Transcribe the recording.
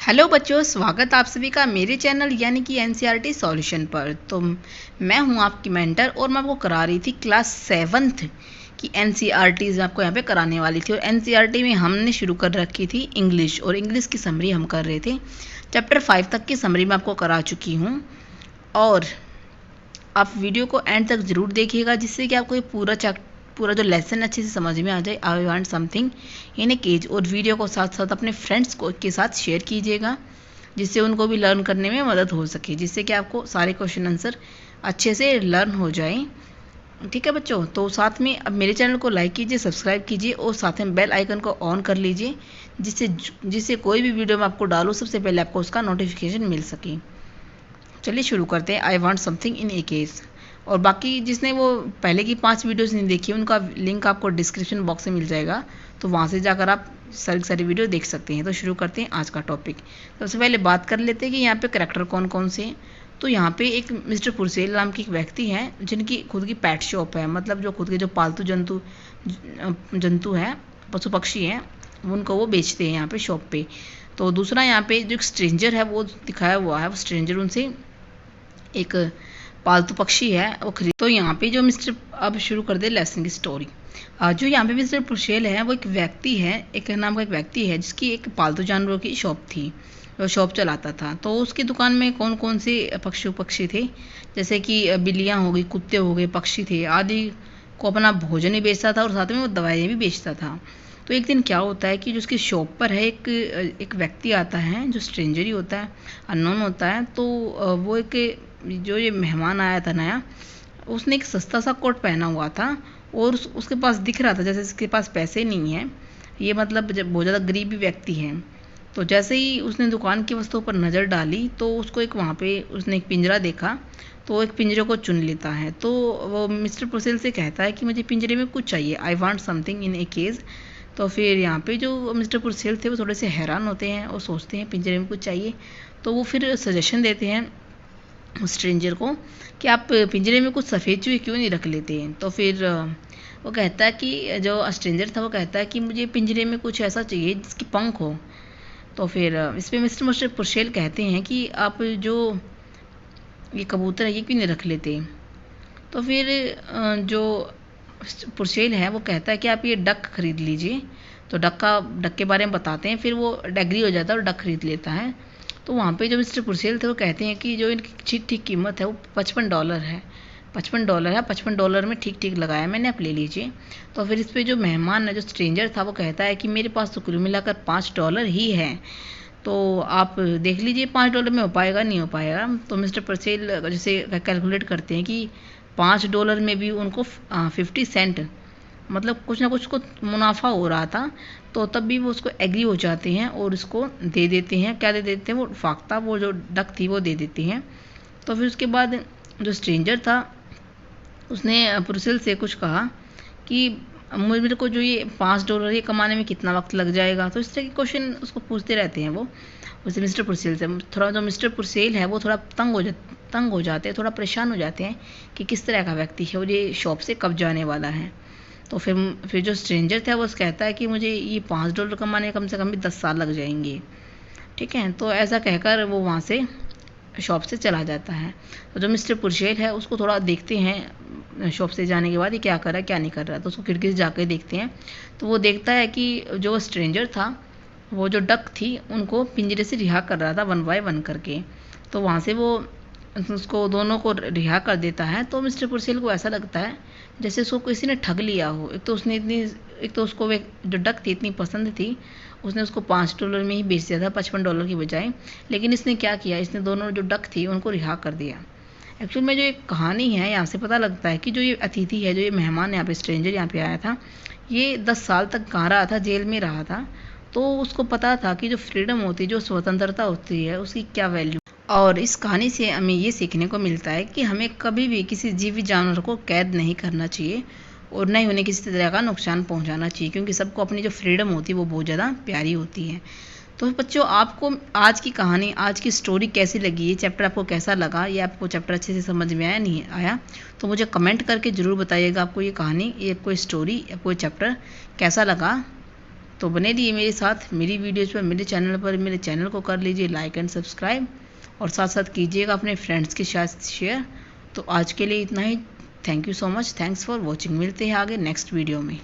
Hello बच्चों, स्वागत आप सभी का मेरे चैनल यानी कि एनसीईआरटी सॉल्यूशन पर। तो मैं हूं आपकी मेंटर और मैं आपको करा रही थी क्लास 7th की एनसीईआरटी आपको यहाँ पे कराने वाली थी। और एनसीईआरटी में हमने शुरू कर रखी थी इंग्लिश, और इंग्लिश की समरी हम कर रहे थे। चैप्टर 5 तक की समरी मैं आपको करा चुकी हूँ, और आप वीडियो को एंड तक ज़रूर देखिएगा, जिससे कि आपको ये पूरा जो लेसन अच्छे से समझ में आ जाए। I want something in a cage. और वीडियो को साथ साथ अपने फ्रेंड्स को के साथ शेयर कीजिएगा, जिससे उनको भी लर्न करने में मदद हो सके, जिससे कि आपको सारे क्वेश्चन आंसर अच्छे से लर्न हो जाए। ठीक है बच्चों, तो साथ में अब मेरे चैनल को लाइक कीजिए, सब्सक्राइब कीजिए और साथ में बेल आइकन को ऑन कर लीजिए, जिससे कोई भी वीडियो मैं आपको डालूँ सबसे पहले आपको उसका नोटिफिकेशन मिल सके। चलिए शुरू करते हैं। आई want something in A case. और बाकी जिसने वो पहले की 5 वीडियोस नहीं देखी, उनका लिंक आपको डिस्क्रिप्शन बॉक्स में मिल जाएगा, तो वहाँ से जाकर आप सारी वीडियो देख सकते हैं। तो शुरू करते हैं आज का टॉपिक। सबसे पहले बात कर लेते हैं कि यहाँ पे करैक्टर कौन कौन से हैं। तो यहाँ पे एक मिस्टर पुरसेल नाम की एक व्यक्ति हैं, जिनकी खुद की पेट शॉप है, मतलब जो खुद के जो पालतू जंतु हैं, पशु पक्षी हैं, उनको वो बेचते हैं यहाँ पे शॉप पे। तो दूसरा यहाँ पे जो एक स्ट्रेंजर है वो दिखाया हुआ है, वो स्ट्रेंजर उनसे एक पालतू पक्षी है वो खरीद। तो यहाँ पे जो मिस्टर, अब शुरू कर दे लेसन की स्टोरी। जो यहाँ पे मिस्टर पुरसेल है वो एक व्यक्ति है, एक नाम का एक व्यक्ति है, जिसकी एक पालतू जानवरों की शॉप थी, वो शॉप चलाता था। तो उसकी दुकान में कौन कौन से पक्षी थे, जैसे कि बिल्लियाँ हो गई, कुत्ते हो गए, पक्षी थे आदि को अपना भोजन ही बेचता था, और साथ में वो दवाइयाँ भी बेचता था। तो एक दिन क्या होता है कि जो उसकी शॉप पर है एक व्यक्ति आता है, जो स्ट्रेंजर ही होता है, अननोन होता है। तो वो एक जो ये मेहमान आया था नया, उसने एक सस्ता सा कोट पहना हुआ था, और उसके पास दिख रहा था जैसे इसके पास पैसे नहीं हैं, ये मतलब जब बहुत ज़्यादा गरीबी व्यक्ति है। तो जैसे ही उसने दुकान की वस्तुओं पर नज़र डाली, तो उसको एक वहाँ पे उसने एक पिंजरा देखा, तो एक पिंजरे को चुन लेता है। तो वो मिस्टर पुरसेल से कहता है कि मुझे पिंजरे में कुछ चाहिए, I want something in a cage. तो फिर यहाँ पे जो मिस्टर पुरसेल थे वो थोड़े से हैरान होते हैं और सोचते हैं पिंजरे में कुछ चाहिए। तो वो फिर सजेशन देते हैं स्ट्रेंजर को कि आप पिंजरे में कुछ सफ़ेद चूहे क्यों नहीं रख लेते हैं। तो फिर वो कहता है कि जो स्ट्रेंजर था वो कहता है कि मुझे पिंजरे में कुछ ऐसा चाहिए जिसकी पंख हो। तो फिर इस पर मिस्टर पुरसेल कहते हैं कि आप जो ये कबूतर है ये क्यों नहीं रख लेते। तो फिर जो पुरसेल है वो कहता है कि आप ये डक खरीद लीजिए। तो डक के बारे में बताते हैं, फिर वो एग्री हो जाता है और डक खरीद लेता है। तो वहाँ पे जो मिस्टर पुरसेल थे वो कहते हैं कि जो इनकी ठीक कीमत है वो $55 है, $55 में ठीक लगाया मैंने, आप ले लीजिए। तो फिर इस पर जो मेहमान है, जो स्ट्रेंजर था, वो कहता है कि मेरे पास तो कुल मिलाकर $5 ही है, तो आप देख लीजिए $5 में हो पाएगा नहीं हो पाएगा। तो मिस्टर पुरसेल जैसे कैलकुलेट करते हैं कि $5 में भी उनको 50 सेंट, मतलब कुछ ना कुछ को मुनाफा हो रहा था। तो तब भी वो उसको एग्री हो जाते हैं और उसको दे देते हैं। क्या दे देते हैं, वो फाख्ता, वो जो डक थी वो दे देती हैं। तो फिर उसके बाद जो स्ट्रेंजर था उसने पुरसेल से कुछ कहा कि मेरे को जो ये $5 ये कमाने में कितना वक्त लग जाएगा। तो इस तरह के क्वेश्चन उसको पूछते रहते हैं वो उससे मिस्टर पुरसेल से। थोड़ा जो मिस्टर पुरसेल है वो थोड़ा तंग हो जाते हैं, थोड़ा परेशान हो जाते हैं कि किस तरह का व्यक्ति है और ये शॉप से कब जाने वाला है। तो फिर जो स्ट्रेंजर था वो कहता है कि मुझे ये $5 कमाने कम से कम भी 10 साल लग जाएंगे। ठीक है, तो ऐसा कहकर वो वहाँ से शॉप से चला जाता है। तो जो मिस्टर पुरसेल है उसको थोड़ा देखते हैं शॉप से जाने के बाद ये क्या कर रहा है क्या नहीं कर रहा। तो उसको खिड़की से जाकर देखते हैं, तो वो देखता है कि जो स्ट्रेंजर था वो जो डक थी उनको पिंजरे से रिहा कर रहा था 1 बाय 1 करके। तो वहाँ से वो उसको दोनों को रिहा कर देता है। तो मिस्टर पुरसेल को ऐसा लगता है जैसे उसको किसी ने ठग लिया हो। एक तो उसको वे जो डक थी इतनी पसंद थी, उसने उसको $5 में ही बेच दिया था $55 की बजाय। लेकिन इसने क्या किया, इसने दोनों जो डक थी उनको रिहा कर दिया। एक्चुअल में जो एक कहानी है यहाँ से पता लगता है कि जो ये अतिथि है, जो ये मेहमान यहाँ पे स्ट्रेंजर यहाँ पे आया था, ये 10 साल तक कहाँ रहा था, जेल में रहा था। तो उसको पता था कि जो फ्रीडम होती है, जो स्वतंत्रता होती है, उसकी क्या वैल्यू। और इस कहानी से हमें ये सीखने को मिलता है कि हमें कभी भी किसी जीवित जानवर को कैद नहीं करना चाहिए और न ही उन्हें किसी तरह का नुकसान पहुंचाना चाहिए, क्योंकि सबको अपनी जो फ्रीडम होती है वो बहुत ज़्यादा प्यारी होती है। तो बच्चों, आपको आज की कहानी, आज की स्टोरी कैसी लगी, ये चैप्टर आपको कैसा लगा, ये आपको चैप्टर अच्छे से समझ में आया नहीं आया, तो मुझे कमेंट करके ज़रूर बताइएगा आपको ये कहानी, ये कोई स्टोरी, कोई चैप्टर कैसा लगा। तो बने रहिए मेरे साथ मेरी वीडियोज़ पर, मेरे चैनल को कर लीजिए लाइक एंड सब्सक्राइब, और साथ साथ कीजिएगा अपने फ्रेंड्स के साथ शेयर। तो आज के लिए इतना ही। Thank you so much, thanks for watching. मिलते हैं आगे नेक्स्ट वीडियो में।